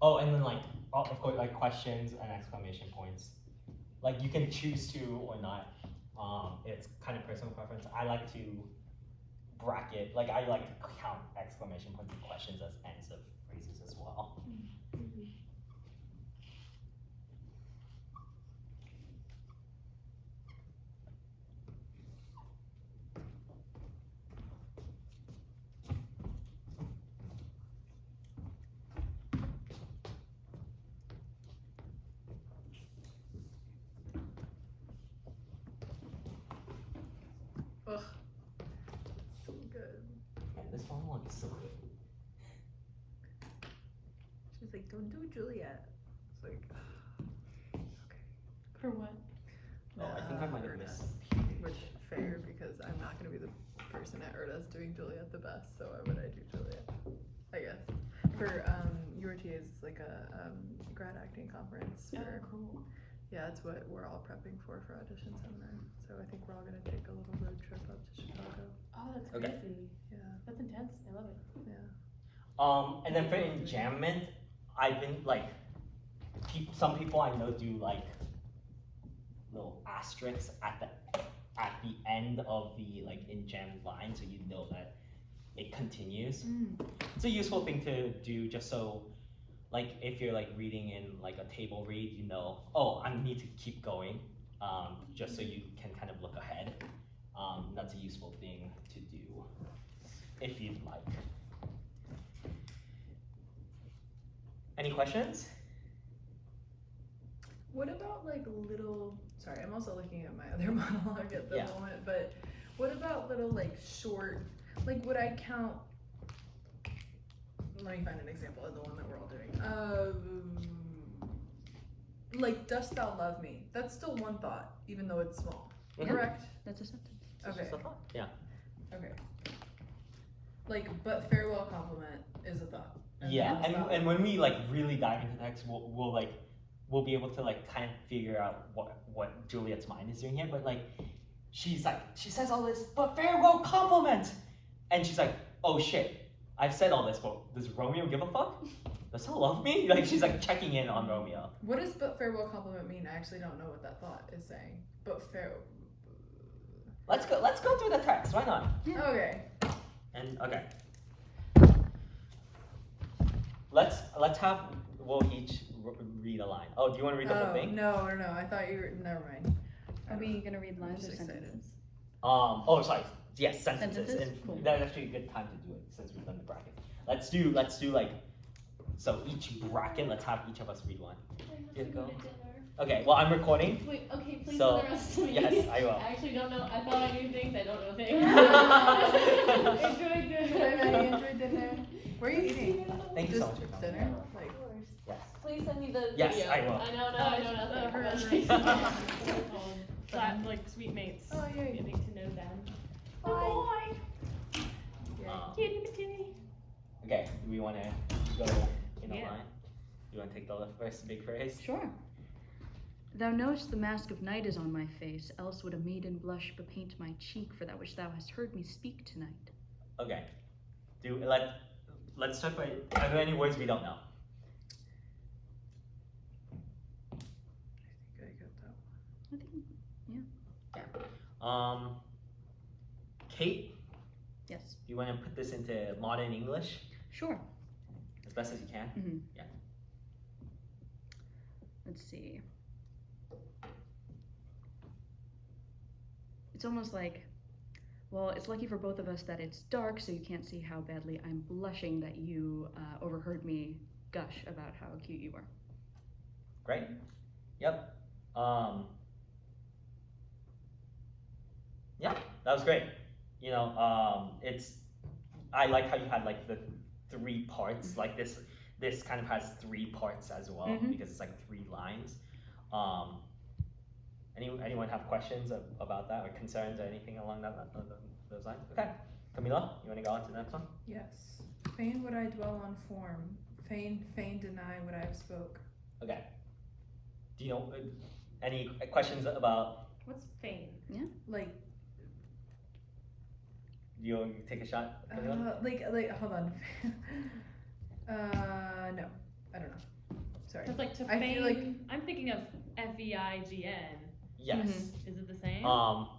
Oh, and then like, of course, like questions and exclamation points. Like you can choose to or not. It's kind of personal preference. I like to bracket, like I like to count exclamation points and questions as ends of phrases as well. Ugh. So good. Man, this monologue is so good. She's like, don't do Juliet. It's like, okay. For what? Oh, I think I might have missed. Which, fair, because I'm not going to be the person at Erda's doing Juliet the best, so why would I do Juliet? I guess. For URTA's like a grad acting conference. Oh, For, cool. yeah, that's what we're all prepping for audition seminar. So I think we're all going to take a little road trip up to Chicago. Oh, that's Okay. crazy. Yeah. That's intense. I love it. Yeah. And then for enjambment, I've been like, some people I know do like little asterisks at the end of the like enjammed line, so you know that it continues. It's a useful thing to do, just so like if you're like reading in like a table read, you know, oh, I need to keep going, just so you can kind of look ahead. That's a useful thing to do if you'd like. Any questions? What about like little, sorry, I'm also looking at my other monologue at the moment, but what about little like short, like would I count, let me find an example of the one that we're all doing. Like, dost thou love me? That's still one thought, even though it's small, correct? That's a sentence. Okay. Yeah. Okay. Like, but farewell compliment is a thought. Yeah, and when we like really dive into text, we'll be able to like kind of figure out what Juliet's mind is doing here. But like, she says all this, but farewell compliment, and she's like, oh shit, I've said all this, but does Romeo give a fuck? Does he love me? Like she's like checking in on Romeo. What does but farewell compliment mean? I actually don't know what that thought is saying. But farewell. Let's go through the text. Why not? Yeah. Okay. And okay. We'll each read a line. Oh, do you want to read the whole thing? No. I thought you were, never mind. Are we gonna read lines or just excited. sentences? Oh, sorry. Yes, sentences. Sentences? And Cool. that's actually a good time to do it since we've done the bracket. Let's do like, so each bracket, let's have each of us read one. I have to go to dinner. Okay, well I'm recording. Wait, okay, please So, tell the rest of me. yes, I will. I actually don't know. I thought I knew things. I don't know things. Enjoy dinner. Enjoy dinner. Where are you eating? Thank you so Just much for coming. dinner? Like, Yes. Please send me the Yes, video. I will. I know nothing. Flat, like sweet mates. Oh, yay. Getting to know them. Bye. Kitty patootie. Okay, do we want to go in a Yeah. line? Do you want to take the first big phrase? Sure. Thou knowest the mask of night is on my face, else would a maiden blush bepaint my cheek for that which thou hast heard me speak tonight. Okay. Let's start by, are there any words we don't know? I think I got that I think, Kate, yes. do you want to put this into modern English Sure. as best as you can? Mm-hmm. Yeah. Let's see. It's almost like, well, it's lucky for both of us that it's dark, so you can't see how badly I'm blushing that you overheard me gush about how cute you were. Great. Yep. Yeah, that was great. You know, I like how you had like the 3 parts. Like this kind of has 3 parts as well, because it's like 3 lines. Anyone have questions about that or concerns or anything along those lines? Okay, Camila, you want to go on to the next one? Yes. Fain would I dwell on form. Fain deny what I have spoke. Okay. Do you know any questions about? What's fame? Yeah. Like, Do you want to take a shot, Camila? like, hold on. No, I don't know. Sorry. Because like to I feign, feel like- I'm thinking of FEIGN. Yes. Is it the same?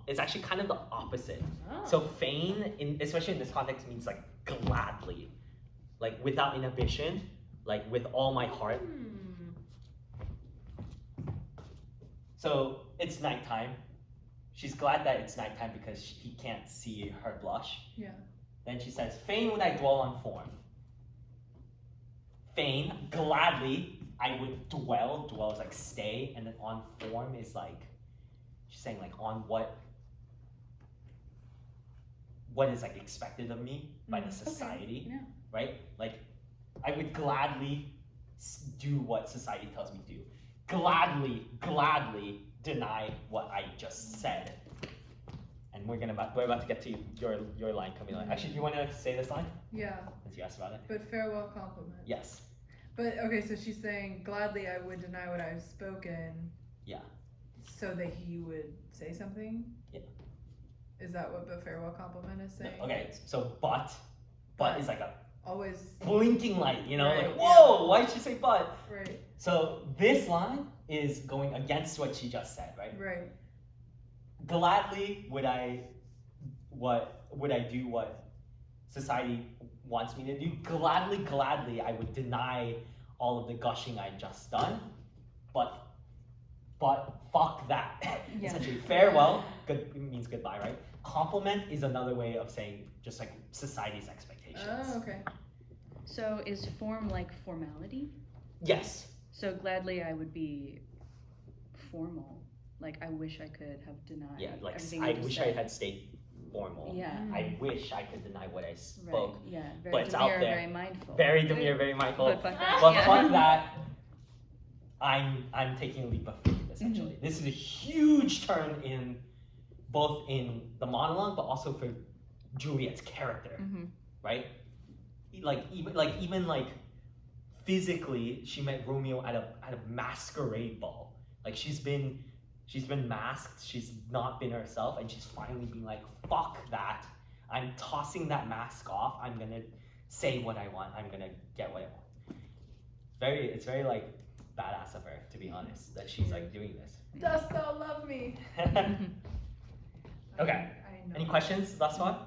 It's actually kind of the opposite. Oh. So feign, especially in this context, means like gladly, like without inhibition, like with all my heart. So it's nighttime. She's glad that it's nighttime because he can't see her blush. Yeah. Then she says, "Fain would I dwell on form." Fain, gladly, I would dwell. Dwell is like stay, and then on form is like, she's saying like on what is like expected of me by the society, yeah. right? Like, I would gladly do what society tells me to do. Gladly deny what I just said. And we're about to get to your line, Camila. Actually, do you want to say this line? Yeah. Since you asked about it. But farewell compliment. Yes. But okay, so she's saying gladly I would deny what I've spoken. Yeah. So that he would say something. Yeah. Is that what but farewell compliment is saying? No, okay. So but is like a Always. blinking light. You know, Right, like whoa, why did she say but? Right. So this line is going against what she just said, right? Right. Gladly would I do what society wants me to do. Gladly I would deny all of the gushing I just done. But fuck that. Yeah. Essentially, farewell good means goodbye, right? Compliment is another way of saying just like society's expectations. Oh, okay. So is form like formality? Yes. So gladly I would be formal. Like I wish I could have denied. Yeah, like everything I you just wish said. I had stayed formal. Yeah. I wish I could deny what I Right. spoke. Yeah. Very But it's demure, out there. very mindful. Very demure, very mindful. But fuck that. But yeah. fuck that. I'm taking a leap of faith essentially. This is a huge turn in both in the monologue, but also for Juliet's character, Mhm. right? Even physically, she met Romeo at a masquerade ball. Like she's been masked. She's not been herself, and she's finally being like, "Fuck that! I'm tossing that mask off. I'm gonna say what I want. I'm gonna get what I want." It's very like badass of her, to be honest, that she's like doing this. Dost thou love me? Okay. I know. Any questions thus far?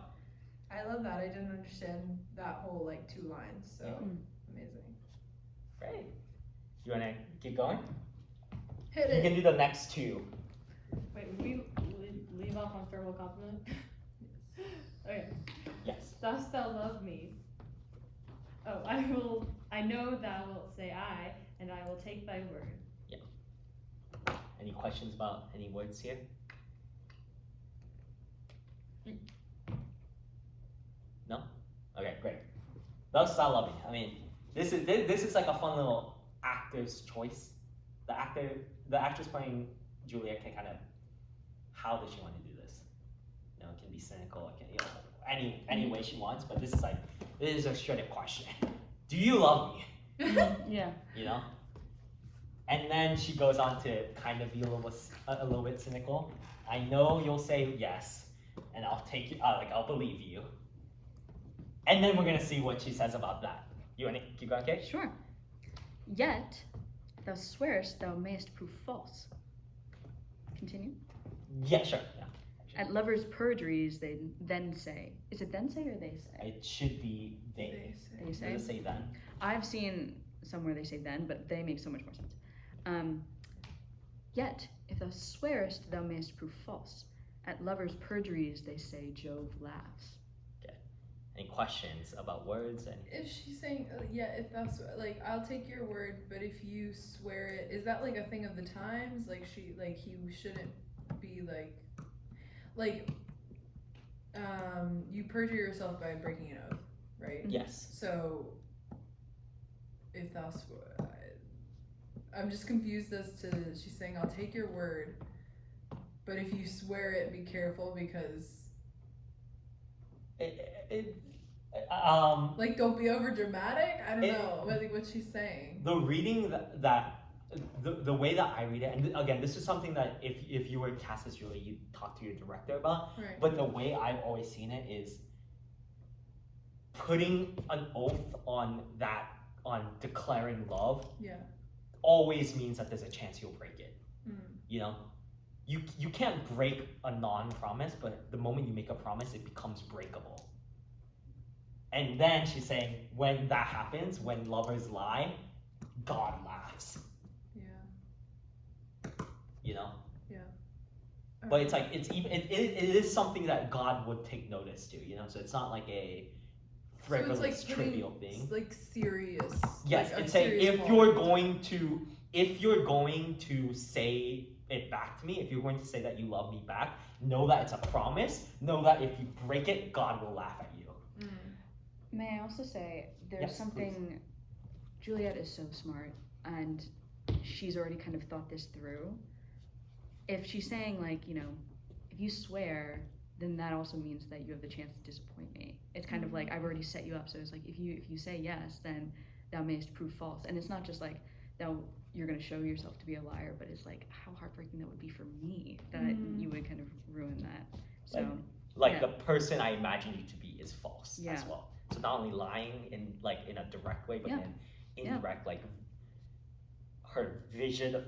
I love that. I didn't understand that whole like 2 lines. So Yeah. amazing. Great. You wanna keep going? Hit You it. can do the next 2. Wait, we leave off on farewell compliment? Okay. Yes. Dost thou love me? Oh, I know thou wilt say I, and I will take thy word. Any questions about any words here? No? Okay, great. Thus thou love me. I mean, this is like a fun little actor's choice. The actress playing Juliet can kind of, how does she want to do this? You know, it can be cynical, it can, you know, any way she wants, but this is a straight up question. Do you love me? Yeah. You know? And then she goes on to kind of be a little bit cynical. I know you'll say yes, and I'll take you, I'll believe you. And then we're gonna see what she says about that. You wanna keep going, okay? Sure. Yet thou swearest thou mayest prove false. Continue. Yeah, sure. Yeah. At lovers' perjuries they then say. Is it then say or they say? It should be they. They Does say. it say then? I've seen somewhere they say then, but they make so much more sense. Yet, if thou swearest, thou mayest prove false. At lovers' perjuries, they say Jove laughs. Any questions about words? And If she's saying, if that's like, I'll take your word, but if you swear it, is that like a thing of the times? Like he shouldn't be you perjure yourself by breaking an oath, right? yes. So, if thou swear, I'm just confused as to, she's saying, I'll take your word, but if you swear it, be careful because, like, don't be over dramatic? I don't know, like what she's saying. The reading the way that I read it, and again, this is something that if you were cast as Julie, you talk to your director about. Right. But the way I've always seen it is putting an oath on declaring love Yeah. always means that there's a chance you'll break it. Mm. You know, you can't break a non-promise, but the moment you make a promise, it becomes breakable. And then she's saying, when that happens, when lovers lie, God laughs. Yeah. You know. Yeah. But it's like it is something that God would take notice to, you know. So it's not like a frivolous, so it's like trivial thing. It's like serious. Yes, like a it's saying serious if you're bond. going to say it back to me, if you're going to say that you love me back, know that it's a promise. Know that if you break it, God will laugh at you. Mm. May I also say there's Yes, something. please. Juliet is so smart, and she's already kind of thought this through. If she's saying like, you know, if you swear, then that also means that you have the chance to disappoint me. It's kind of like I've already set you up, so it's like if you say yes, then thou mayest prove false. And it's not just like thou you're gonna show yourself to be a liar, but it's like how heartbreaking that would be for me that you would kind of ruin that. So Like yeah. the person I imagine you to be is false as Yeah. well. So not only lying in a direct way, but Yeah. in indirect, like her vision of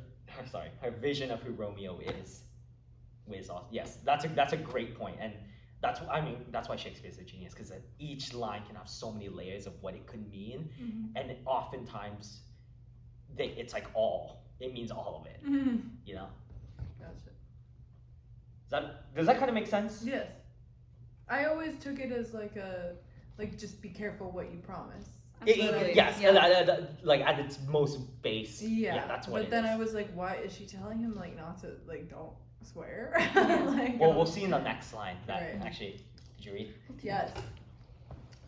who Romeo is awesome. Yes, that's a great point, and that's why Shakespeare's a genius, because each line can have so many layers of what it could mean, and oftentimes it's like it means all of it. You know. Gotcha. Does that kind of make sense? Yes. I always took it as like just be careful what you promise. Absolutely. Yes, Yeah. like at its most base. Yeah, that's what. But then I was like, why is she telling him like not to don't swear? Like, Well, we'll see in the next line. That Right. actually, did you read? Yes.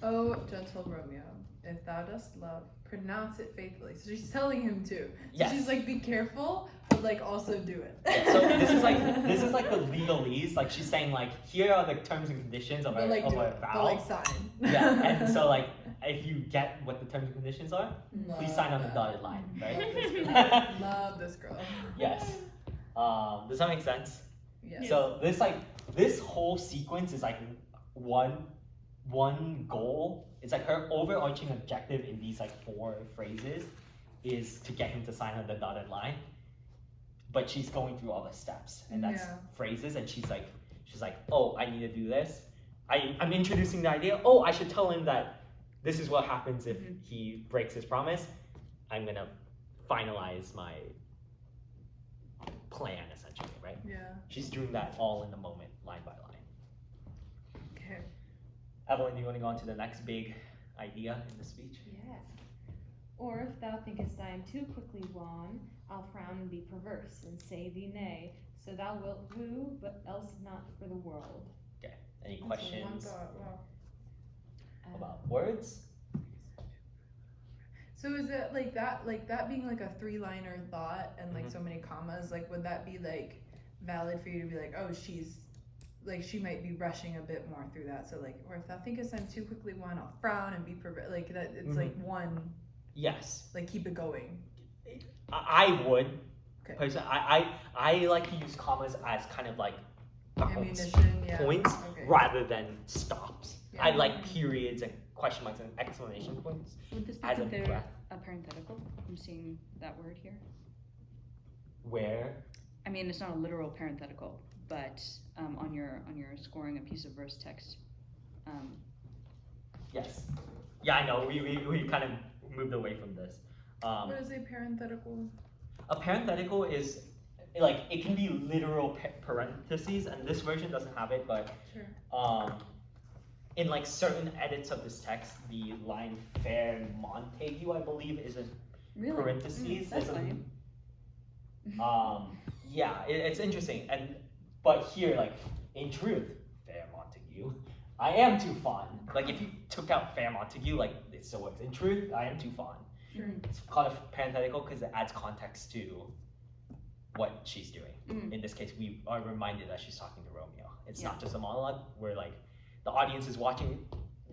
Oh, gentle Romeo, if thou dost love, pronounce it faithfully. So she's telling him to. So Yes. she's like, be careful, but like also do it. Yeah, so this is like the legalese. Like she's saying like, here are the terms and conditions of But a like do of it. a But vow. like sign. Yeah, and so like if you get what the terms and conditions are, please sign on the Love dotted line, that. right? Love this girl. Yes. Does that make sense? Yes. So this whole sequence is like one goal. It's like her overarching objective in these like 4 phrases is to get him to sign on the dotted line. But she's going through all the steps, and that's phrases, and she's like, oh, I need to do this. I'm introducing the idea. Oh, I should tell him that this is what happens if he breaks his promise. I'm gonna finalize my plan, essentially, right? Yeah. She's doing that all in the moment, line by line. Okay. Evelyn, do you want to go on to the next big idea in the speech? Yeah. Or if thou thinkest I am too quickly won, I'll frown and be perverse, and say thee nay. So thou wilt woo, but else not for the world. Okay. Any That's one questions thought, wow. about words? So is it like that being like a 3-liner thought and like so many commas, like would that be like valid for you to be like, oh, she's like she might be rushing a bit more through that, so like, or if thou thinkest I'm too quickly won, I'll frown and be perverse, like that it's like one, Yes. like keep it going. I would. Okay. Personally, I like to use commas as kind of like Ammunition, yeah. points Okay. rather than stops. Yeah. I like periods and question marks and exclamation points Would this be as a considered breath. a parenthetical? I'm seeing that word here. Where I mean, it's not a literal parenthetical, but on your scoring a piece of verse text. yes, yeah, I know. We kind of moved away from this. What is a parenthetical? A parenthetical is like it can be literal parentheses, and this version doesn't have it, but Sure. in like certain edits of this text, the line "fair Montague," I believe, is in Really? parentheses. That's There's funny. Yeah, it's interesting, but here, like in truth, fair Montague, I am too fond. Like if you took out fair Montague, like it still works. In truth, I am too fond. Sure. It's called a parenthetical because it adds context to what she's doing. In this case, we are reminded that she's talking to Romeo. It's not just a monologue where like the audience is watching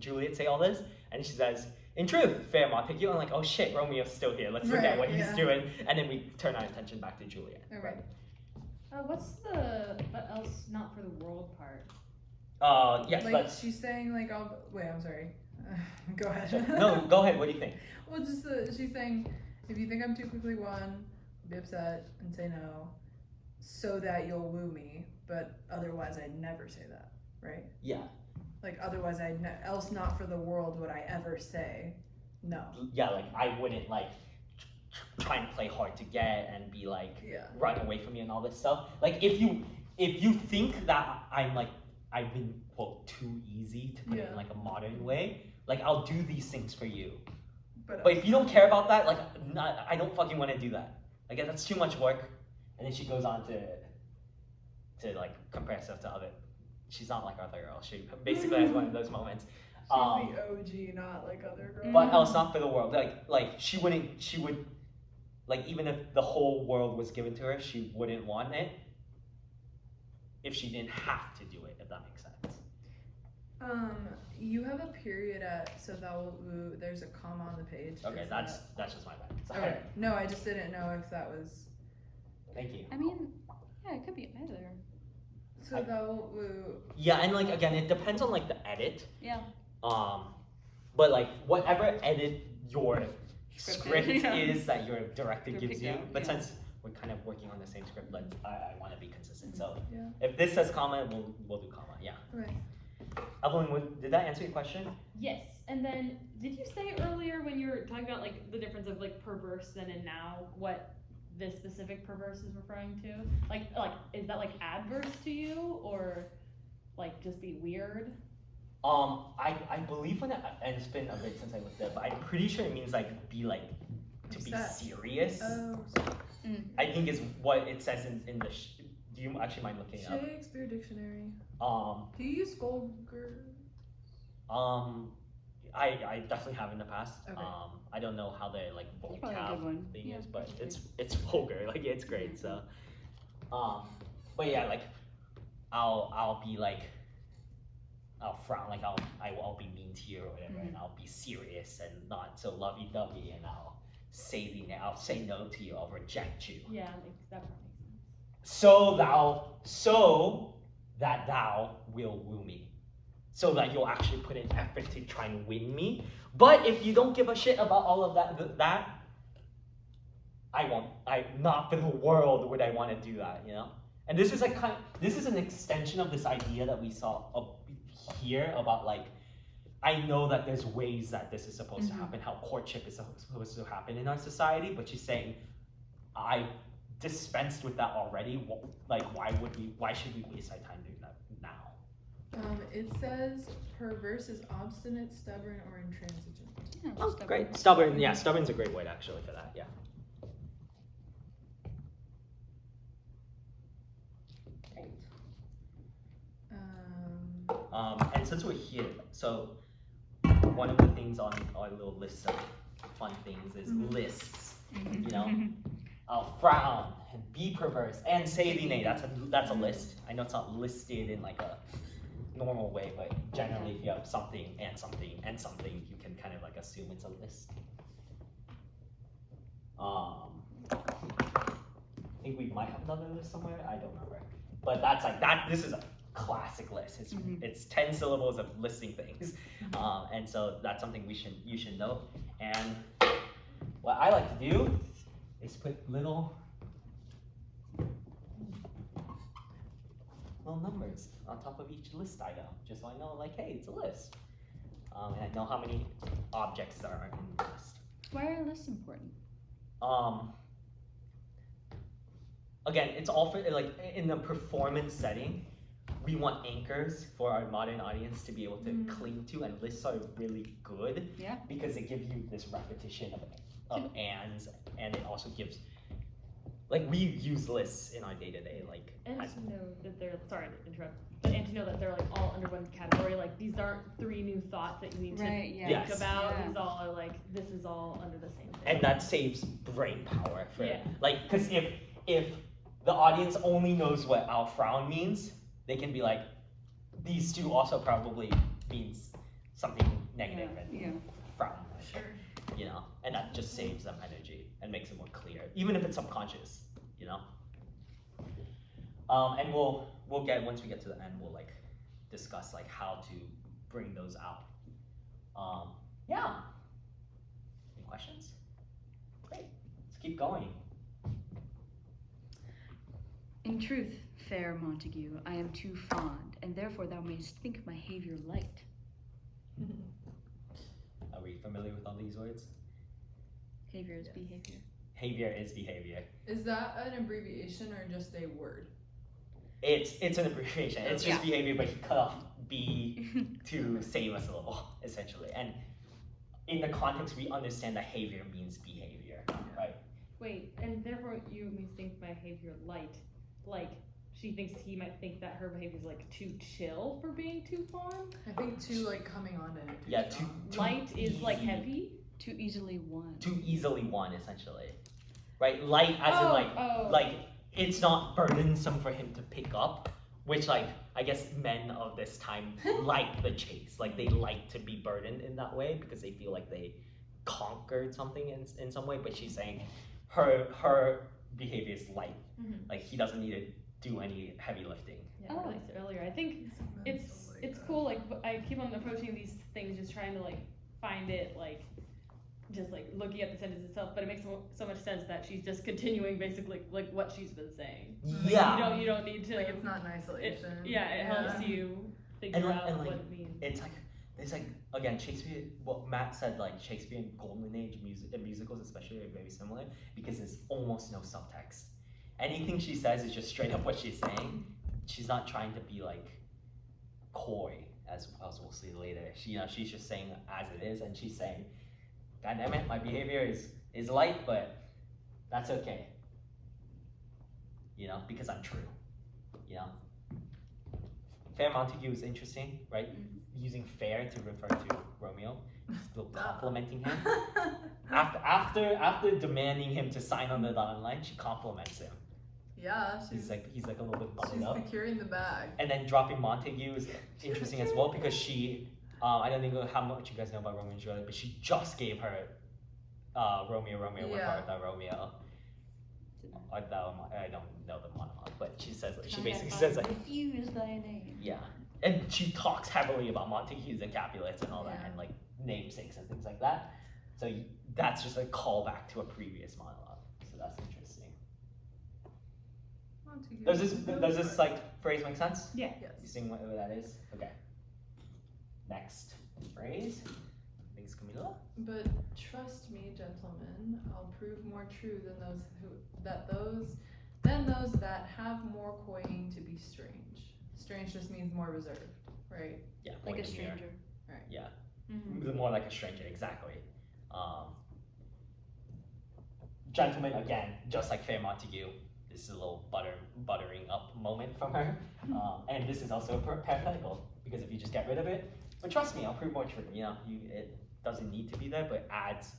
Juliet say all this, and she says, "In truth, fair Montague," and like, "Oh shit, Romeo's still here. Let's forget what he's doing," and then we turn our attention back to Juliet. All right. What's the but else not for the world part? Yes, Like let's. she's saying like, I'll wait. I'm sorry. Go ahead. No, go ahead. What do you think? Well, just she's saying, If you think I'm too quickly won, be upset and say no, so that you'll woo me. But otherwise, I'd never say that, right? Yeah. Like otherwise, else not for the world would I ever say no. Yeah, like I wouldn't like try and play hard to get and be like Yeah. run away from you and all this stuff. Like if you think that I've been quote too easy to put it in like a modern way, like I'll do these things for you. But if you don't care about that, like I don't fucking want to do that. Like that's too much work. And then she goes on to like compare herself to other. She's not like other girls. She basically has one of those moments. She's the OG, not like other girls. But else not for the world. Like she would like even if the whole world was given to her, she wouldn't want it if she didn't have to do it, if that makes sense. You have a period at so thou wilt woo. There's a comma on the page. Okay, that's just my bad. Sorry. Okay. No, I just didn't know if that was. Thank you. I mean, yeah, it could be either. So thou wilt woo. Yeah, and like again, it depends on like the edit. Yeah. But like whatever edit your script Yeah. is that your director You're gives picked you. out, But yeah. since we're kind of working on the same script, like I want to be consistent. So Yeah. if this says comma, we'll do comma. Yeah. Okay. Evelyn, did that answer your question? Yes, and then did you say earlier when you were talking about like the difference of like perverse then and now what this specific perverse is referring to? Like is that like adverse to you or like just be weird? I believe when and it's been a bit since I looked at it, but I'm pretty sure it means like be like to be Upset. serious. Oh. I think is what it says in the. Do you actually mind looking it up? Shakespeare dictionary. Um. Do you use vulgar? I definitely have in the past. Okay. I don't know how the like That's probably a good vocab one. thing Yeah, is, but that's it's vulgar. Like it's great. So, but yeah, like I'll be like I'll frown, like I'll be mean to you or whatever, and I'll be serious and not so lovey-dovey, and I'll say no to you, I'll reject you. Yeah, that probably makes sense. So that thou will woo me. So that you'll actually put in effort to try and win me. But if you don't give a shit about all of that, I won't. Not for the world would I want to do that, you know? And this is like this is an extension of this idea that we saw up here about like, I know that there's ways that this is supposed to happen, how courtship is supposed to happen in our society, but she's saying, I dispensed with that already. Like, why should we waste our time doing that now? It says perverse is obstinate, stubborn, or intransigent. Yeah, Oh, stubborn. great. Stubborn. Yeah, stubborn's a great word actually for that. Yeah. Great. And since we're here, so one of the things on our little list of fun things is lists. You know, I'll frown and be perverse and say the nay. That's a list. I know it's not listed in like a normal way, but generally if you have something and something and something, you can kind of like assume it's a list. I think we might have another list somewhere. I don't remember, but that's like that. This is a classic list. It's 10 syllables of listing things, and so that's something you should know. And what I like to do is put little numbers on top of each list item, just so I know, like, hey, it's a list, and I know how many objects there are in the list. Why are lists important? Again, it's all for like in the performance setting. We want anchors for our modern audience to be able to cling to, and lists are really good because they give you this repetition of ands, and it also gives, like, we use lists in our day-to-day, like. And to know that they're, sorry to interrupt, and to know that they're like all under one category, like these aren't 3 new thoughts that you need to think Yes. about, Yeah. these all are like, this is all under the same thing. And that saves brain power for, Yeah. like, because if the audience only knows what our frown means, they can be like, these two also probably means something negative and frown. Sure. You know, and that just saves them energy and makes it more clear, even if it's subconscious, you know. And we'll get, once we get to the end, we'll like discuss like how to bring those out. Yeah. Any questions? Great. keep going. In truth, fair Montague, I am too fond, and therefore thou mayst think my behaviour light. Are we familiar with all these words? Behaviour is behaviour. Behavior is behavior. Is that an abbreviation or just a word? It's an abbreviation. It's just Yeah. behavior, but he cut off B to save us a little, essentially. And in the context, we understand that behavior means behavior, right? Wait, and therefore you may think my behavior light. Like, she thinks he might think that her behavior is like too chill for being too fond. I think too like coming on to it. Yeah, too Light is like easy. heavy. Too easily won. Too easily won, essentially. Right? Light as in like it's not burdensome for him to pick up, which like I guess men of this time like the chase. Like they like to be burdened in that way because they feel like they conquered something in some way. But she's saying her behavior is light. Mhm. Like he doesn't need to do any heavy lifting. Yeah, like I said earlier. I think it's cool. Like I keep on approaching these things, just trying to like find it, like just like looking at the sentence itself. But it makes so much sense that she's just continuing basically like what she's been saying. Yeah. You don't need to. Like it's not in isolation. It helps you figure out and, like, what it means. It's like again Shakespeare. What Matt said, like Shakespeare and Golden Age musicals especially are very similar because there's almost no subtext. Anything she says is just straight up what she's saying. She's not trying to be like coy, as we'll see later. She's just saying as it is, and she's saying, "God damn it, my behavior is light, but that's okay. Because I'm true. Fair Montague is interesting, right? Using fair to refer to Romeo, still complimenting him. After demanding him to sign on the dotted line, she compliments him. Yeah, He's like a little bit buttoned she's up. securing the bag. And then dropping Montague is interesting as well because she, I don't know how much you guys know about Romeo and Juliet, but she just gave her Romeo, with art thou Romeo. Art thou, I don't know the monologue, but she basically says like, refuse thy name. yeah. And she talks heavily about Montagues and Capulets and all that, Yeah. and like namesakes and things like that. So that's just a callback to a previous monologue. So that's interesting. Does this like phrase make sense? Yeah. You Yes. seeing what that is? Okay. Next phrase. Thanks, Camila. But trust me, gentlemen, I'll prove more true than those that have more coying to be strange. Strange just means more reserved, right? Yeah. Like a pointing here. stranger. Yeah. Mm-hmm. More like a stranger, exactly. Gentleman, again, just like Fair Montague, this is a little buttering up moment from her. And this is also parenthetical, because if you just get rid of it, but trust me, I'll prove more true. It doesn't need to be there, but it adds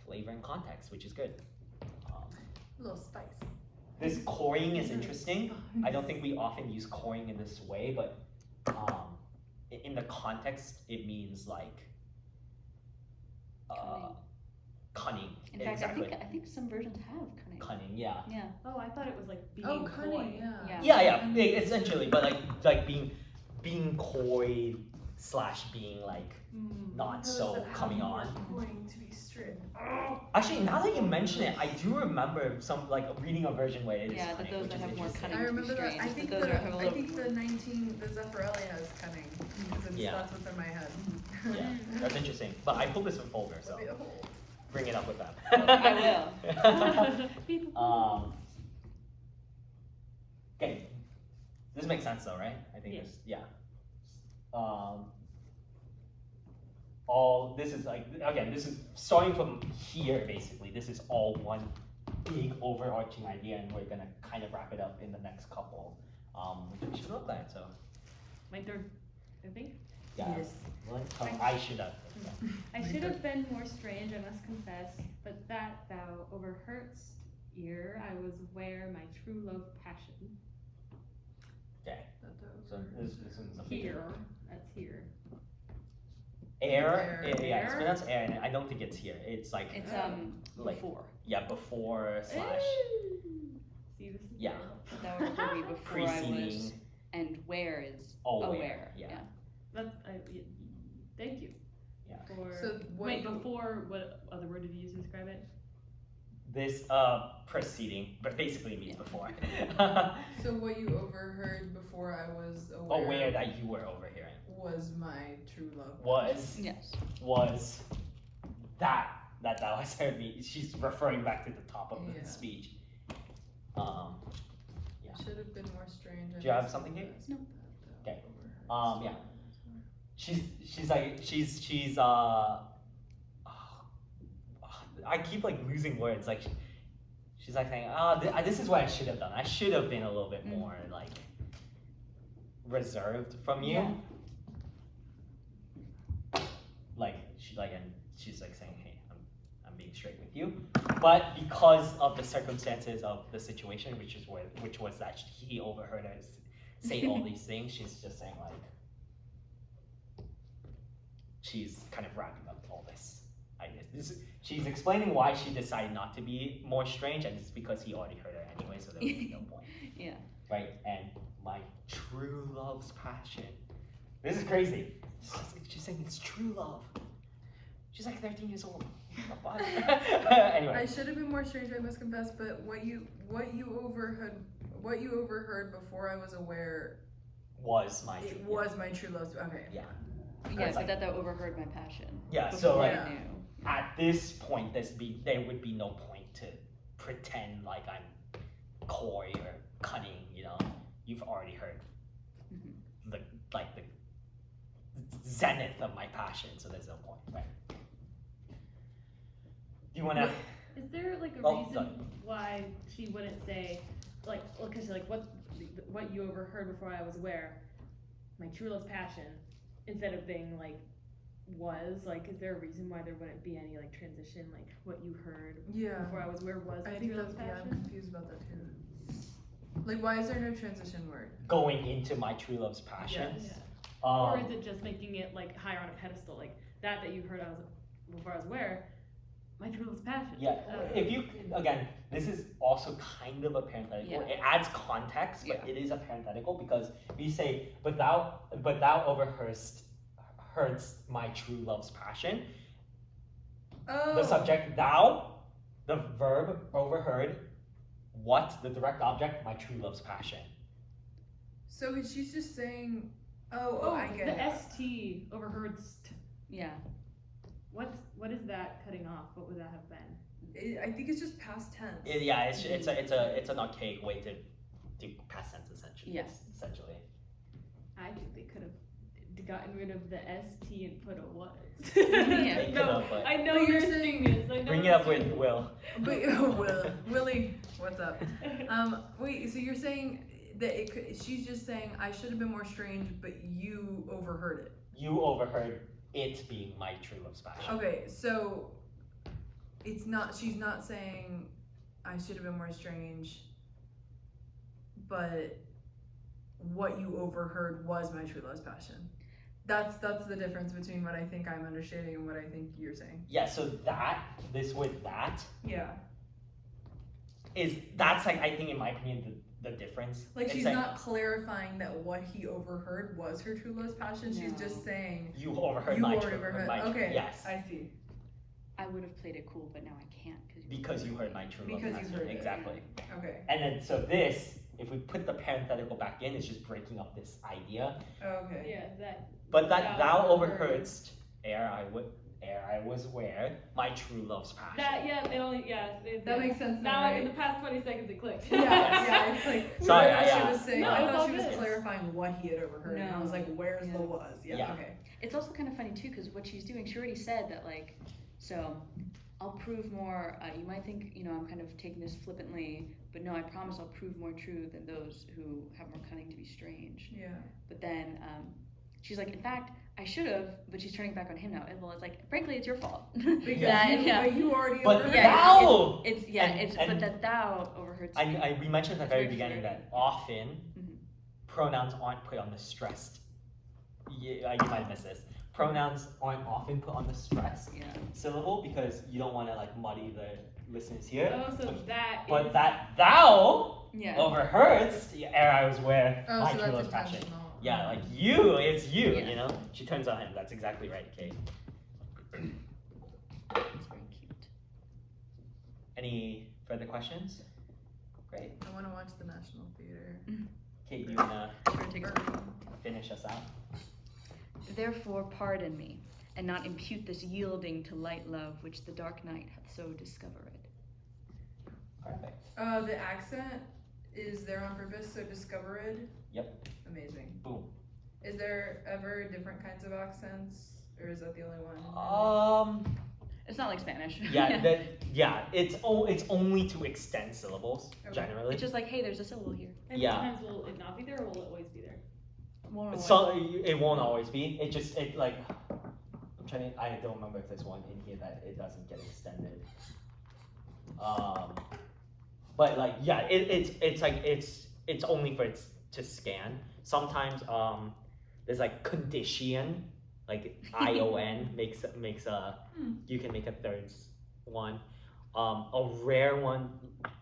flavor and context, which is good. A little spice. This coying is interesting. I don't think we often use coying in this way, but in the context, it means like cunning. In fact, exactly. I think some versions have cunning. Cunning, yeah. Yeah. Oh, I thought it was like being Oh, coy. cunning, yeah. Yeah, essentially, but like being coy / being like not so coming on. Going to be strict. Actually, now that you mention it, I do remember some like reading a version where it is Yeah, cunning, those which that is have more interesting. cunning. I remember that. Strange, I but think those the are a little- the Zeffirelli has cunning. Because Yeah. that's what's in my head. Yeah, that's interesting. But I pulled this from Folder, so That'd be a whole. bring it up with them. I will. Okay, this makes sense though, right? I think Yeah. this, yeah. All this is like again, this is starting from here basically. This is all one big overarching idea, and we're gonna kind of wrap it up in the next couple, which we should look at. So My third, I think. yeah, Yes. I should have. I should have been more strange, I must confess, but that thou overheardst ere I was aware my true love passion. Okay, so this one's a big Here, that's here. air. It's Yeah, it's air. pronounced air, and I don't think it's here. It's like It's like before. yeah, before / See, this is Yeah. That would be before I was. preceding. And where is Aware, yeah. That's, thank you. Yeah. For, So what wait, you- before, what other word did you use to describe it? this proceeding, but basically means before. So what you overheard before I was Aware that you were overhearing was my true love. was Yes. that was her. She's referring back to the top of the Yeah. speech. Should have been more strange. Do you have something here? No. Okay. Yeah. She's I keep like losing words. Like she's like saying, this is what I should have done. I should have been a little bit more like reserved from you. Yeah. Like she's like saying, hey, I'm being straight with you. But because of the circumstances of the situation, which was that he overheard her say all these things, she's just saying like she's kind of wrapping up all this. I guess she's explaining why she decided not to be more strange, and it's because he already heard her anyway, so there was no point. Yeah. Right? And my true love's passion. This is crazy. She's saying it's true love. She's like 13 years old. Anyway. I should have been more strange, I must confess, but what you overheard before I was aware Was my it true was my true love. Okay. Yeah. Yeah, It's but like- that overheard my passion. Yeah, before so like Yeah. I knew. at this point there would be no point to pretend like I'm coy or cunning, you know. You've already heard Mhm. the zenith of my passion, so there's no point, right? Do you wanna Is there like a Oh, reason sorry. why she wouldn't say, like, well, because like what you overheard before I was aware, my true love's passion, instead of being like was, like, is there a reason why there wouldn't be any like transition, like what you heard Yeah. before I was aware was I my think true that's love's I'm passion? confused about that too. Like, why is there no transition word? going into my true love's passion? Yes. Yeah. Or Um, is it just making it like higher on a pedestal, like that you heard before I was aware, my true love's passion? yeah, if you again, this is also kind of a parenthetical. Yeah. It adds context, but Yeah. it is a parenthetical because if you say, but thou overheardst my true love's passion. Oh. The subject thou, the verb overheard, what the direct object, my true love's passion. So she's just saying, Oh, I get the it. ST overheard Yeah. what is that cutting off? What would that have been? I think it's just past tense. It's an archaic way to do past tense essentially. Yes. Essentially. I think they could have gotten rid of the ST and put a was. Yeah. They No, could've, but- I know But you're you're saying this. I know Bring it you're up with saying Will. But Willie, what's up? Wait, so you're saying that she's just saying I should have been more strange, but you overheard it. You overheard it being my true love's passion. Okay, so she's not saying I should have been more strange, but what you overheard was my true love's passion. That's the difference between what I think I'm understanding and what I think you're saying. Yeah, so this with that Yeah. that's like, I think in my opinion, the difference. Like It's she's not clarifying that what he overheard was her true love's passion. She's No. just saying You overheard you my already true overheard. my true- Okay, Yes. I see. I would have played it cool, but now I can't Because you heard my true love's Because you passion. heard it. Exactly. Okay. And then so this, if we put the parenthetical back in, it's just breaking up this idea. Okay. Yeah, that. But that Thou thou overheard. overheardst ere I was where my true love's passion. That makes sense now, Now in right? the past 20 seconds it clicked. Yeah, it's like Sorry, I thought yeah. she was saying No, I it's thought all she was good. clarifying what he had overheard. And I was No. like, where's the Yeah. was? Yeah, Yeah. okay. It's also kind of funny too, because what she's doing, she already said that, like, so I'll prove more. You might think, I'm kind of taking this flippantly, but no, I promise I'll prove more true than those who have more cunning to be strange. Yeah. But then she's like, in fact, I should have, but she's turning back on him now. And well, it's like, frankly, it's your fault. Because Yeah. but you already But overheard. Yeah, thou! It's And- but that thou overheard. We mentioned at the very Very beginning flirty. that often Mhm. pronouns aren't put on the stressed. Yeah, you might have missed this. Pronouns aren't often put on the stressed Yeah. syllable because you don't want to like muddy the listeners here. Oh, so that But is- that thou Yeah. overheardst ere I was where Oh, my so true that's love's passion. intentional. Yeah, like you, it's you, Yeah. She turns on him. That's exactly right, Kate. It's very cute. Any further questions? Great. I want to watch the National Theater. Kate, you wanna Sure, take a break. finish us out? Therefore pardon me, and not impute this yielding to light love which the dark night hath so discovered. Perfect. The accent is there on purpose, so discovered. Yep. Amazing. Boom. Is there ever different kinds of accents, or is that the only one? It's not like Spanish. It's only to extend syllables Okay. generally. It's just like, hey, there's a syllable here. And Yeah. sometimes will it not be there, or will it always be there? So it won't always be. I don't remember if there's one in here that it doesn't get extended. But like it's only for it to scan. Sometimes there's like condition, like ION makes you can make a third one. A rare one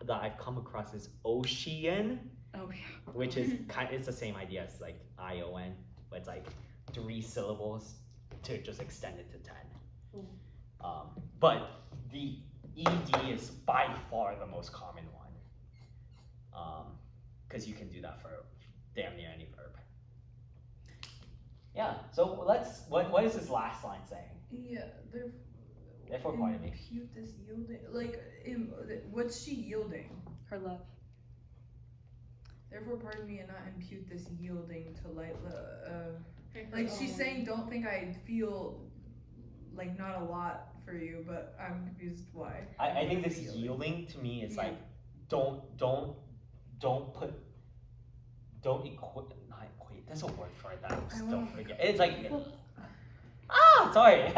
that I've come across is ocean. Oh yeah. Which is it's the same idea as like ION, but it's like 3 syllables to just extend it to 10. But the ED is by far the most common one, because you can do that for damn near any verb. Yeah. So what is this last line saying? Yeah, Therefore, pardon me. Impute this yielding. Like, what's she yielding? Her love. Therefore, pardon me, and not impute this yielding to light love. Okay, Like her she's own- saying, don't think I feel like not a lot for you, but I'm confused why. I think this yielding to me is Yeah. like don't equate. Not equate. There's a word for it that I'm I still wanna- forget. It's like sorry.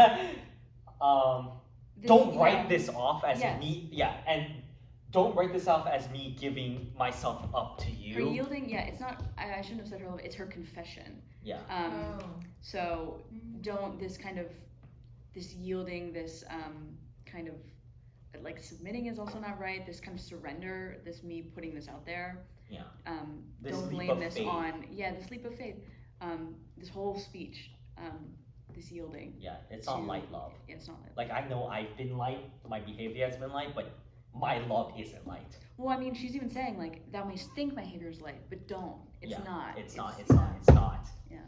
Don't write this off as Yes. me. Yeah, and don't write this off as me giving myself up to Her you. yielding, yeah, it's not, I shouldn't have said her love, it's her confession. Yeah. Oh. So don't this yielding, this kind of, like submitting is also not right, this kind of surrender, this me putting this out there. Yeah. This Don't leap blame of this faith. on, this leap of faith, this whole speech, this yielding. Yeah, it's not to- light love. It's not light. Like I know I've been light, my behavior has been light, but my love isn't light. Well, I mean, she's even saying like, thou mayst think my behavior is light, but don't. It's Yeah, not. It's not. Yeah.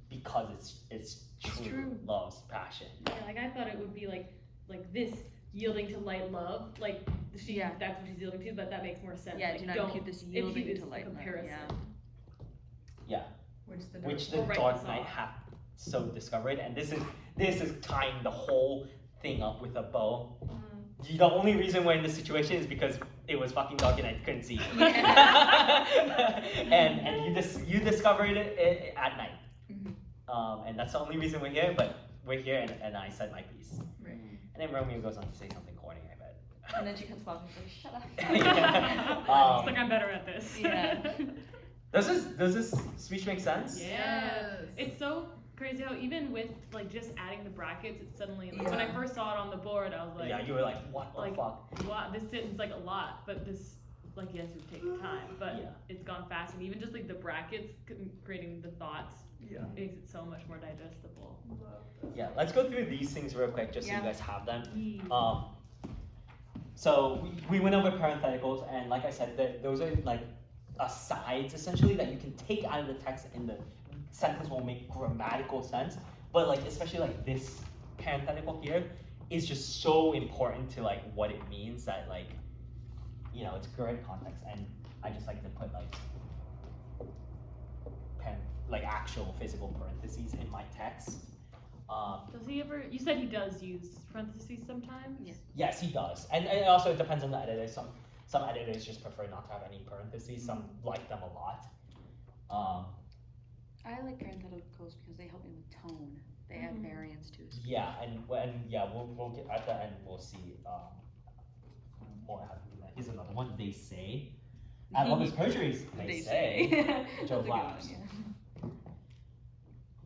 Because it's true, true. love's passion. Yeah, like I thought it would be like this yielding to light love, like Yeah. that's what she's yielding to, but that makes more sense. Yeah, like, do not don't impute this yielding impute to is light the love, comparison. Yeah. Which the Or write Dark this Knight off. have so discovered, and this is tying the whole thing up with a bow. The only reason we're in this situation is because it was fucking dark and I couldn't see. and you discovered it at night. And that's the only reason we're here. But we're here, and I said my piece. Right. And then Romeo goes on to say something corny, I bet. And then she cuts off and says, shut up. Yeah. It's like I'm better at this. Yeah. Does this speech make sense? Yeah. Yes. It's so crazy how even with like just adding the brackets, it's suddenly like when I Yeah. first saw it on the board, I was like, Yeah, you were like, what the like, fuck? wow, this sentence like a lot, but this like yes, it's taken time, but Yeah. it's gone fast, and even just like the brackets creating the thoughts Yeah. makes it so much more digestible. Yeah, let's go through these things real quick just so Yeah. you guys have them. So we went over parentheticals, and like I said, those are like asides essentially that you can take out of the text, and the sentence will make grammatical sense. But like especially like this parenthetical here is just so important to like what it means that like it's great context, and I just like to put like actual physical parentheses in my text. Does he ever? You said he does use parentheses sometimes. Yeah. Yes, he does, and it also depends on the editor. Some editors just prefer not to have any parentheses. Some like them a lot. I like parentheticals because they help me with tone. They add variance to it. Yeah, and we'll get at the end. We'll see more how to do that. Here's another one. They say. I love his perjuries. They say. That's Joe a good Flowers. one, yeah.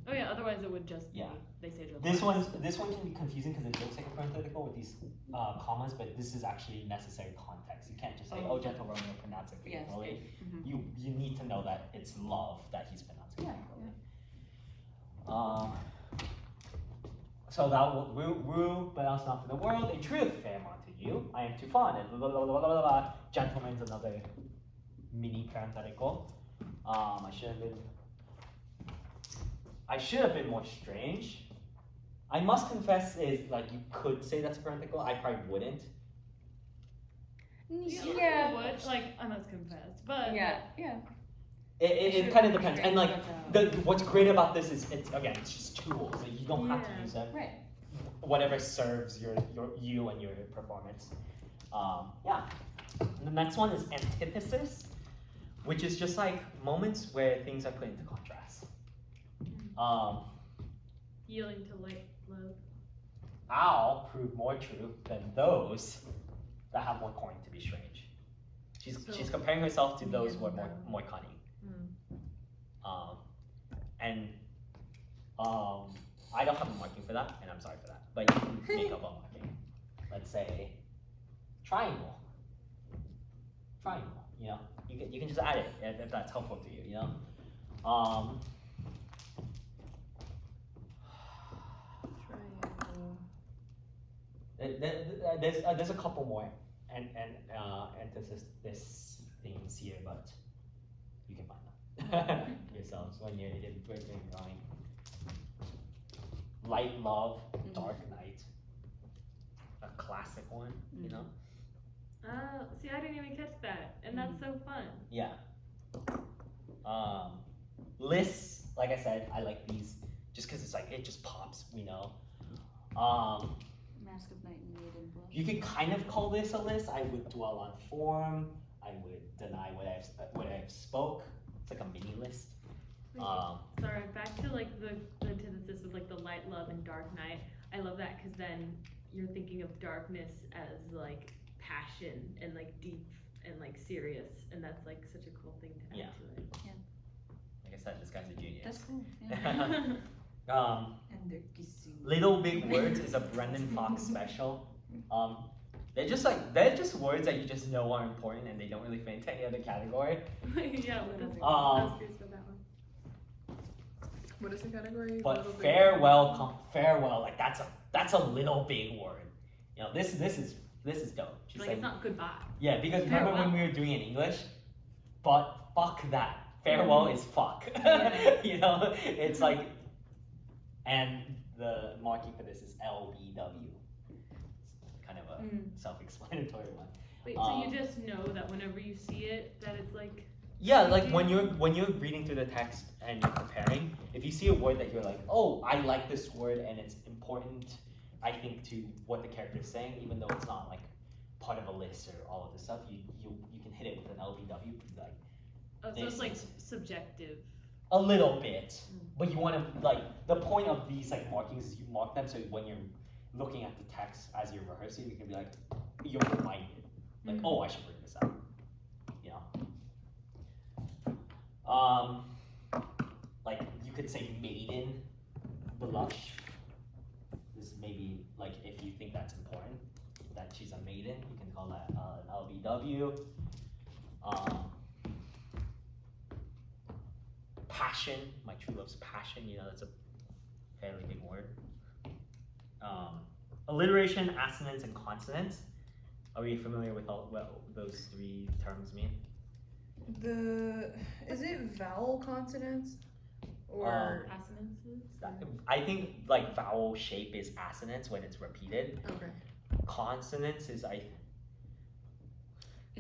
Oh yeah. Otherwise, it would just be Yeah. they say Joe. This Flowers. one can be confusing because it looks like a parenthetical with these commas, but this is actually necessary context. You can't just say, "Oh, gentle Romeo, pronounce it Yes. faithfully." Mhm. You need to know that it's love that he's pronouncing Yeah, faithfully. So thou wilt rue, but else not for the world. In truth, Fairmont to you, I am too fond. And blah, blah, blah, blah, blah, blah. Gentleman's another mini parenthetical. I should have been more strange. I must confess is like you could say that's parenthetical. I probably wouldn't. Yeah, would like I must confess, but yeah. It kind of depends. And like what's great about this is it's just tools. Like, you don't have to use them. Right. Whatever serves you and your performance. Yeah. And the next one is antithesis, which is just like moments where things are put into contrast. Yielding to light love. I'll prove more true than those that have more coin to be strange. She's comparing herself to those who are more cunning. I don't have a marking for that, and I'm sorry for that. But you can make up a marking. Let's say triangle. Triangle. You know, you can just add it if that's helpful to you. You know. There's a couple more and antithesis things here, but you can find them yourselves when you're drawing. Light love, dark night, a classic one, you know. See, I didn't even catch that, and that's so fun. Yeah. Lists, like I said, I like these just because it's like it just pops, you know. Mask of Night and Maiden Blush. You could kind of call this a list. I would dwell on form. I would deny what I've spoke. It's like a mini list. Sorry, back to like the antithesis of like the light love and dark night. I love that because then you're thinking of darkness as like passion and like deep and like serious, and that's like such a cool thing to add to it. Yeah. Like I said, this guy's a genius. That's cool. Yeah. And they're kissing. Little Big Words is a Brendan Fox special. They're just words that you just know are important and they don't really fit into any other category. Yeah, I was curious for that one. What is the category? But Little Big- farewell, like that's a little big word. You know, this is dope. She's Like it's not goodbye. yeah, because remember when we were doing it in English? But fuck that. Farewell is fuck. You know, it's like, and the marking for this is LBW. It's kind of a self-explanatory one. Wait, so you just know that whenever you see it, that it's like. Yeah, like when you're reading through the text and you're preparing, if you see a word that you're like, oh, I like this word and it's important, I think, to what the character is saying, even though it's not like part of a list or all of this stuff, you can hit it with an LBW, like. Oh, so this it's like is- subjective. A little bit, but you want to like the point of these like markings is you mark them so when you're looking at the text as you're rehearsing, you can be like, you're reminded, like, oh, I should bring this up, you know. Like you could say maiden blush. This is maybe like if you think that's important, that she's a maiden, you can call that an LBW. Passion, my true love's passion, you know, that's a fairly big word. Alliteration, assonance, and consonance. Are we familiar with what those three terms mean? Is it vowel consonants or Assonances? I think like vowel shape is assonance when it's repeated. okay? Consonance is Is I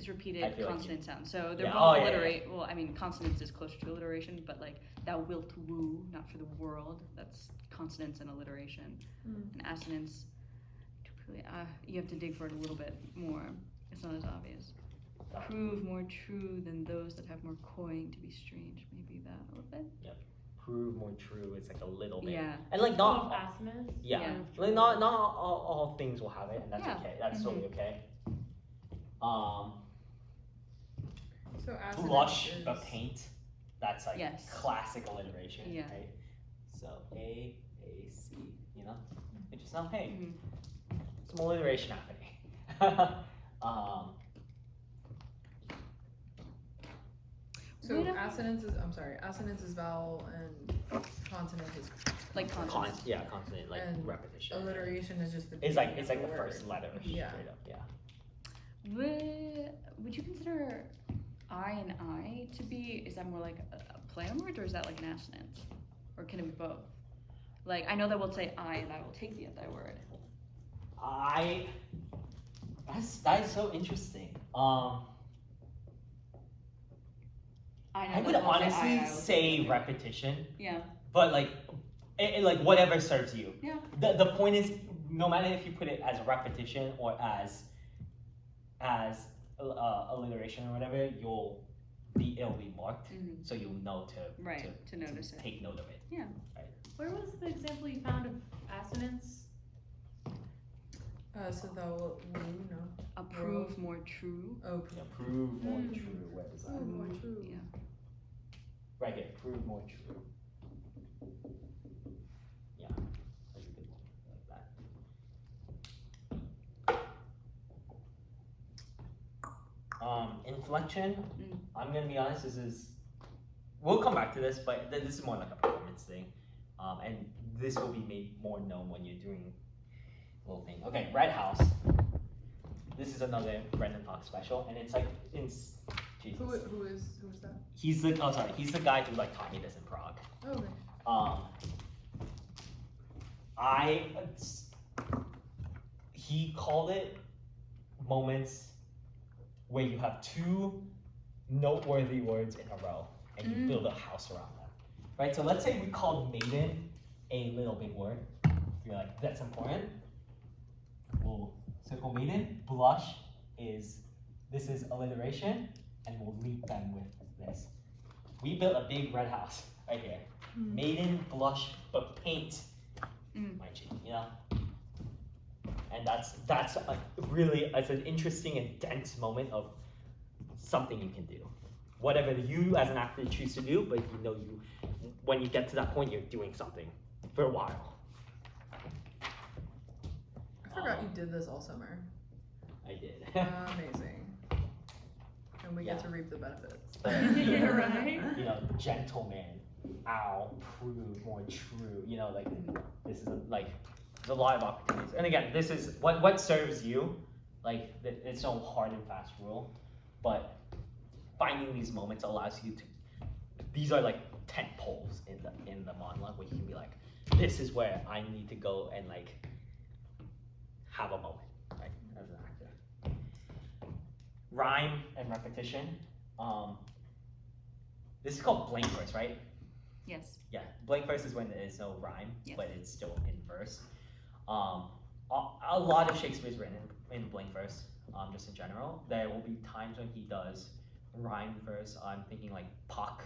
repeated feel like consonant sound. So they're Yeah. both Oh, yeah, alliterate. Well, I mean, consonance is closer to alliteration, but like thou wilt woo, not for the world. That's consonance and alliteration. And assonance, you have to dig for it a little bit more. It's not as obvious. Prove more true than those that have more coin to be strange. Maybe that a little bit. prove more true. It's like a little bit. Yeah. And like not Assonance? yeah. Yeah. Like not all things will have it, and that's Yeah. okay. That's totally okay. So assonance Blush is but paint. That's like Yes. classic alliteration, Yeah. right? So A C, you know? You just know, hey, Mhm. some alliteration happening. So We don't- assonance is assonance is vowel and consonant is Like consonants. Consonant, like And repetition. alliteration is just the It's like beginning of the word. first letter. Yeah. Straight up, yeah. Would you consider I and I to be, is that more like a play on words or is that like an assonance? Or can it be both? Like, I know that we'll say I and I will take the other word. That is so interesting. I would that we'll honestly I will say take the other. repetition, Yeah. but like, like whatever serves you. Yeah. The point is, no matter if you put it as repetition or as alliteration or whatever, it'll be marked, Mhm. so you'll know Right, to notice it. take note of it. Yeah. Right. Where was the example you found of assonance? So the woo, no. Approve more true. Oh, Yeah, prove more Mm. true. Where is that? Oh, more true. Yeah. Right here. Prove more true. Yeah, that's a good one. I like that. Inflection. Mm. I'm gonna be honest. We'll come back to this, but this is more like a performance thing, and this will be made more known when you're doing a little thing. Okay, Red House. This is another Brendan Fox special, and it's like Jesus. Who's that? He's the he's the guy who like taught me this in Prague. Oh, okay. He called it moments where you have two noteworthy words in a row and you build a house around them, right? So let's say we called maiden a little big word. You're like, that's important. We'll circle maiden. Blush this is alliteration, and we'll lead them with this. We built a big red house right here. Maiden, blush, but paint my cheek, you know? And that's it's an interesting and dense moment of something you can do. Whatever you as an actor choose to do, but when you get to that point, you're doing something for a while. I forgot you did this all summer. I did. Amazing. And we get Yeah. to reap the benefits. Yeah, right? You know, gentleman, ow, prove more true. You know, like this is there's a lot of opportunities. And again, this is what serves you. Like it's no hard and fast rule, but finding these moments allows you to. These are like tent poles in the monologue where you can be like, this is where I need to go and like have a moment, right, as an actor. Rhyme and repetition. This is called blank verse, right? Yes. Yeah, blank verse is when there is no rhyme, Yes. but it's still in verse. A lot of Shakespeare's written in blank verse, just in general. There will be times when he does rhyme verse. I'm thinking like Puck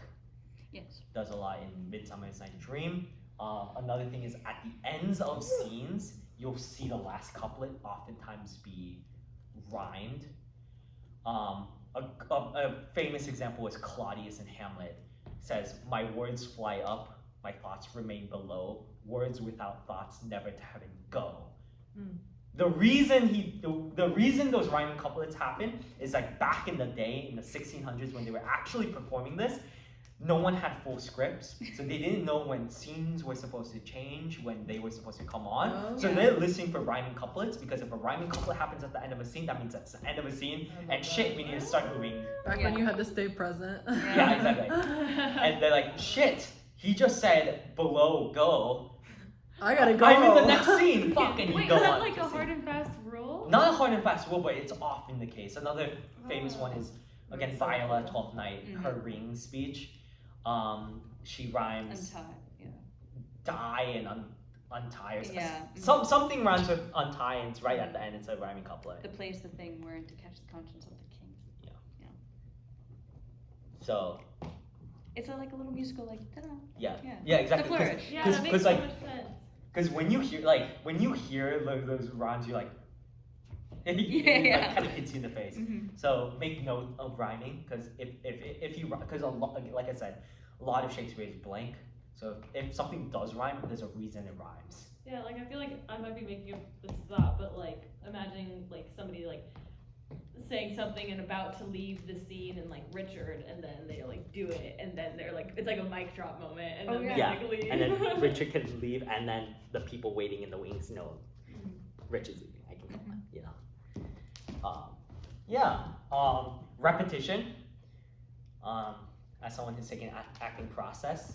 Yes. does a lot in Midsummer's Night's Dream. Another thing is at the ends of scenes, you'll see the last couplet oftentimes be rhymed. A famous example is Claudius in Hamlet. Says, "My words fly up, my thoughts remain below. Words without thoughts never to heaven go." The reason those rhyming couplets happen is like back in the day, in the 1600s, when they were actually performing this, no one had full scripts, so they didn't know when scenes were supposed to change, when they were supposed to come on. Oh, So yeah. they're listening for rhyming couplets, because if a rhyming couplet happens at the end of a scene, that means that's the end of a scene, I love and that. shit, we need to start moving. Back when you had to stay present. Yeah, exactly. And they're like, shit, he just said below go. I gotta go. I'm in the next scene, fuck, and you Wait, go is that on like to a scene. hard and fast rule? Not a hard and fast rule, but it's often the case. Another famous one is, again, That's so Viola, cool. Twelfth Night, Mhm. her ring speech. She rhymes Untie. Yeah. die and untie or something. Yeah. Something rhymes with untie, and it's right at the end, it's a rhyming couplet. The play's the thing where to catch the conscience of the king. So, It's like a little musical, like ta-da. yeah. Yeah. Yeah, exactly. The flourish. Yeah, 'cause- that makes 'cause, so like, much sense. Because when you hear those rhymes, you're like, it Yeah. like, kind of hits you in the face. Mm-hmm. So make note of rhyming, because if you, because like I said, a lot of Shakespeare is blank. So if something does rhyme, there's a reason it rhymes. Yeah, like I feel like I might be making up this thought, but like imagining like somebody like saying something and about to leave the scene, and like Richard, and then they like do it, and then they're like, it's like a mic drop moment, and then they Yeah, like leave. and then Richard can leave, and then the people waiting in the wings know Richard's leaving. I can call that, you know. Repetition. As someone who's taking acting process,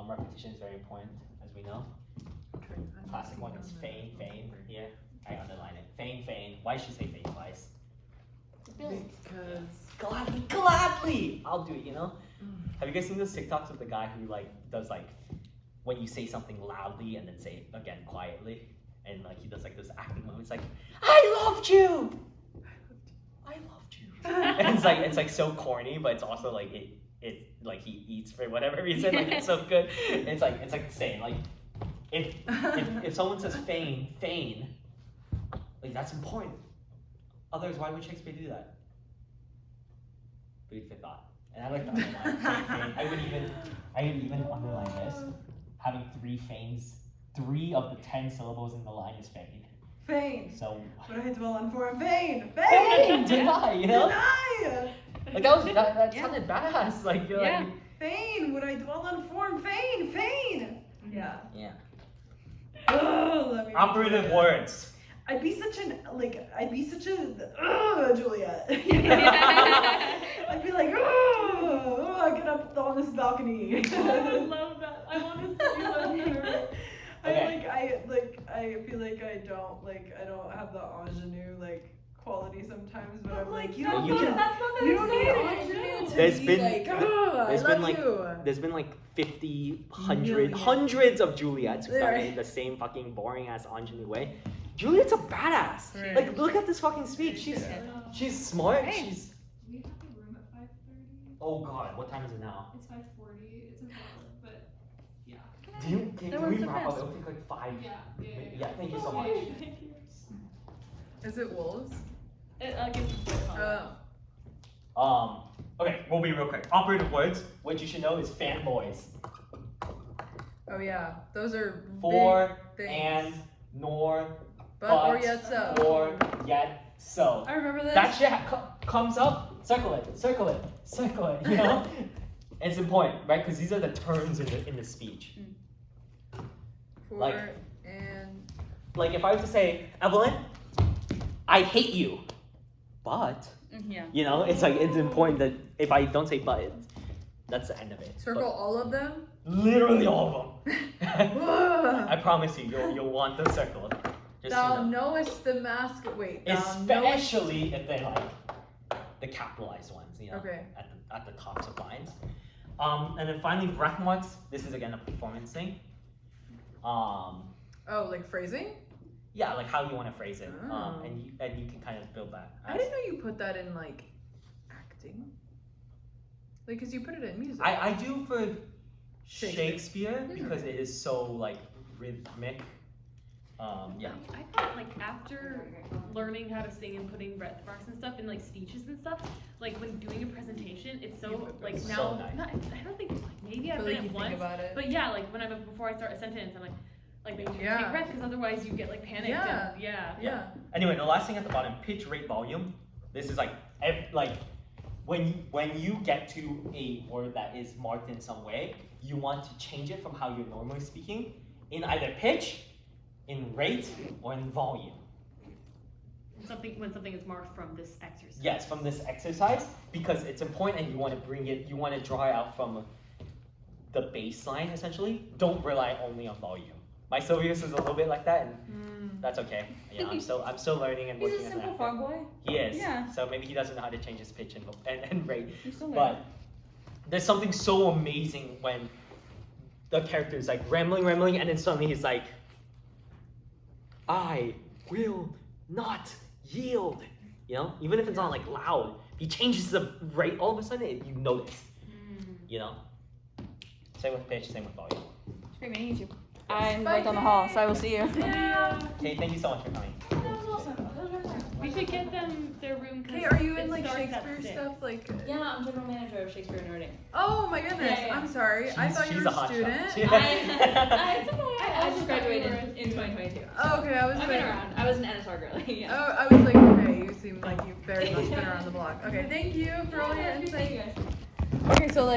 repetition is very important, as we know. Classic one is feign. Here, I underline it. Feign. Why should she say feign twice? Because Gladly, I'll do it. You know. Have you guys seen those TikToks of the guy who like does like when you say something loudly and then say it again quietly, and like he does like those acting moments like, I loved you. And it's like so corny, but it's also like it like he eats for whatever reason. Like it's so good. It's like the same. Like if someone says feign, like that's important. Otherwise, why would Shakespeare do that? Food for thought. And I like to underline feign. I would even underline this. Having 3 feigns. 3 of the 10 syllables in the line is feign. Feign. So What do I dwell on for? Feign. deny, you know? Deny. Like that sounded badass. Like you're like Feign. Would I dwell on form? Feign. Yeah. yeah. Oh, let me. Operative words. I'd be such a Juliet. I'd be like, oh, get up on this balcony. I love that. I want to see that. I feel like I don't have the ingenue quality sometimes, but I'm like, you don't You can- you don't need ingenue to There's be been- like, oh, there's I been, love like, you. There's been like 50, Million. hundreds of Juliets who done it Right. in the same fucking boring ass ingenue way. Juliet's a badass. Right. Like look at this fucking speech. She's smart. Hey. She's We have a room at 5:30. oh god, what time is it now? It's 5:40. It's in Florida, but yeah. Can That we works so wrap up? fast. It'll take like 5. Yeah. Thank you so much. Thank you. is it wolves? It gives you the Oh. Okay, we'll be real quick. Operative words, what you should know is fanboys. Oh yeah, those are For big and things. nor But or yet so. or yet so. I remember this. That shit comes up, circle it, you know? It's important, right? Because these are the terms in the speech. For like- and Like if I was to say, Evelyn, I hate you, but, Yeah. you know, it's like, it's important that if I don't say but, that's the end of it. circle all of them. But literally all of them. Ugh. I promise you, you'll want them circled. Just so Thou you know. knowest the mask. Wait. Thou knowest. Especially if they're like the capitalized ones, you know, Okay. at the tops of lines. And then finally, breath marks. This is again a performance thing. Oh, like phrasing? Yeah, like how you want to phrase it. Oh. And you can kind of build that. I didn't know you put that in like acting. Like, cause you put it in music. I do for Shakespeare. Shakespeare because it is so like rhythmic. Yeah. I thought like after learning how to sing and putting breath marks and stuff in like speeches and stuff, like when doing a presentation, it's so like So now. nice. Not, I don't think maybe I I've feel done like you it once, think about it. but yeah, like when before I start a sentence, I'm like make sure you Yeah. take breath because otherwise you get like panicked. Yeah. And, yeah. Yeah. Anyway, the last thing at the bottom, pitch, rate, volume. This is like when you get to a word that is marked in some way, you want to change it from how you're normally speaking in either pitch, in rate, or in volume. When something is marked from this exercise. Yes, from this exercise, because it's important and you want to bring it, you want to draw it out from the baseline essentially. Don't rely only on volume. My Sylvius is a little bit like that, and that's okay. Yeah, I'm still learning and He's working a on simple that. frog boy. He is. Yeah. So maybe he doesn't know how to change his pitch and rate. He's still learning. But there's something so amazing when the character is like rambling, and then suddenly he's like, I will not yield. You know, even if it's not like loud, he changes the rate. All of a sudden, you notice. You know. Same with pitch, same with volume. It's great meeting you. I'm right down the hall, so I will see you. Okay, thank you so much for coming. That was awesome. That was really fun. We should get them their room. 'Cause Okay, are you in it like starts at Shakespeare 6. stuff? Like. Yeah, I'm general manager of Shakespeare and Reading. Oh my goodness, Yeah. I'm sorry. I thought you She's were a a hot student. shot. I just graduated in 2022. Oh, okay, I was I've like. been around. I was an NSR girly. Yeah. Oh, I was like, okay, you seem like you've very much been around the block. Okay, thank you for all your Yeah, thank insight. you guys. Okay, so like.